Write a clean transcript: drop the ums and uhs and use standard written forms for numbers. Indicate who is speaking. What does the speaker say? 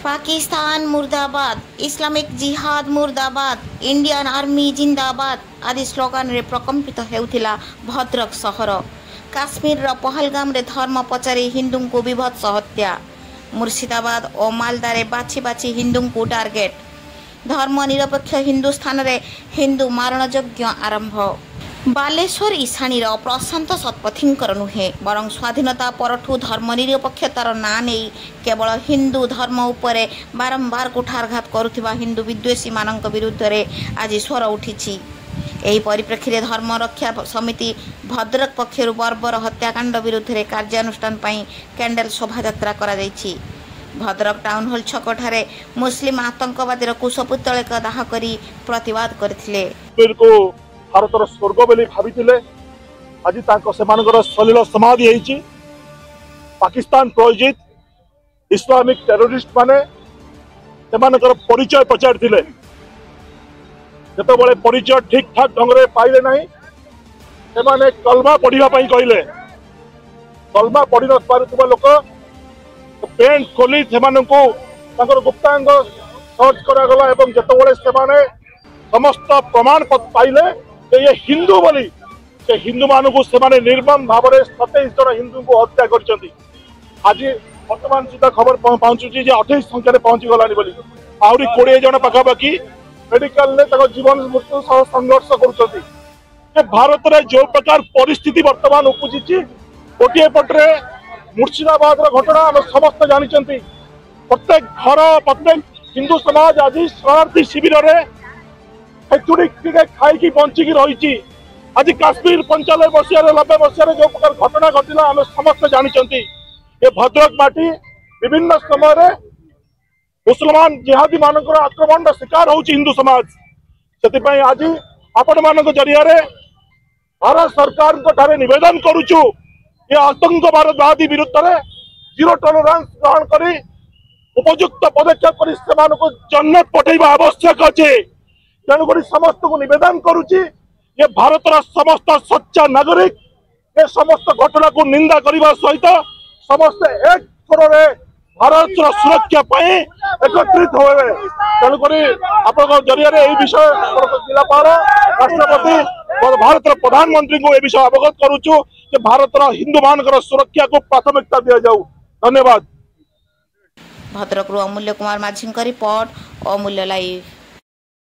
Speaker 1: पाकिस्तान मुर्दाबाद, इस्लामिक जिहाद मुर्दाबाद, इंडियन आर्मी जिंदाबाद आदि स्लोगान रे प्रकम्पित हेउथिला भद्रक सहर। काश्मीर रो पहलगाम रे धर्म पचारि हिंदू को विभत्स हत्या। मुर्शिदाबाद और मालदा रे बाछी बाछी हिंदू को टार्गेट। धर्म निरपेक्ष हिंदुस्तान रे हिंदू मारण यज्ञ आरंभ। बालेश्वर ईशाणी प्रशांत शतपथींकर नुहे बरं स्वाधीनता परठू धर्मनिरपेक्षतार ना नहीं केवल हिंदू धर्म उपरे बारंबार कुठारघात करुथिबा हिंदू विद्वेषी मानक विरुद्ध रे आज स्वर उठिछि। एही परिप्रेक्षी रे धर्म रक्षा समिति भद्रक पक्षरु बर्बर हत्याकांड विरुद्ध रे कार्यानुष्ठान पई कैंडल शोभायात्रा करा जायछि। भद्रक टाउन हॉल छकठारे मुस्लिम आतंकवादी कुशपुतल दाह करी प्रतिवाद करथिले।
Speaker 2: भारतर स्वर्ग बोली भावी आज सलिल समाधि होती। पाकिस्तान प्रायोजित इस्लामिक टेरोरिस्ट माने परिचय पचारि जिते परिचय ठीक ठाक ढंग से पाइले ना से कलमा पढ़ाई कहले। कलमा पढ़ी न पारुवा लोक पेंट खोली गुप्तांग सर्च करागला जिते समस्त प्रमाण पत्र पाइले ये हिंदू बोली से हिंदू मान को सेमाने निर्मम भाव में 27 जन हिंदू को हत्या कर। आज वर्तमान सुधा खबर पहुंचुची 28 संख्यार पहुंची गलानी बोली आहरी 20 जन पाखापाखि मेडिकल जीवन मृत्यु सह संघर्ष कर। भारत में जो प्रकार परिस्थिति वर्तमान उपजी गोटे पटे मुर्शिदाबाद घटना आम समस्त जानते। प्रत्येक घर प्रत्येक हिंदू समाज आज शरणार्थी शिविर में खाई बंचिकी रही। आज काश्मीर 95 मसीह 90 मसीह जो प्रकार घटना घटला आम समस्त जानते। ये भद्रक माटी विभिन्न समय मुसलमान जिहादी मान आक्रमण शिकार हो हिंदू समाज। से आज आपण मान जरिया भारत सरकार निवेदन करुचु ये आतंकवादी विरुद्ध में जीरो टॉलरेंस ग्रहण कर उपयुक्त पदक्षेप कर जन्नत पठेबा आवश्यक अच्छे। तेणुक समस्त को निवेदन करुच्ची ये भारत समस्त सच्चा नागरिक ये समस्त घटना को निंदा करने सहित समस्त एक स्वर में भारत सुरक्षा एकत्रित हो। तेणुक आप जरिया विषय जिलापाल राष्ट्रपति भारत प्रधानमंत्री को यह विषय अवगत करुचु कि भारत हिंदू मान सुरक्षा को प्राथमिकता दि जाऊ। धन्यवाद।
Speaker 1: भद्रक अमूल्य कुमार माझी रिपोर्ट अमूल्य लाइव।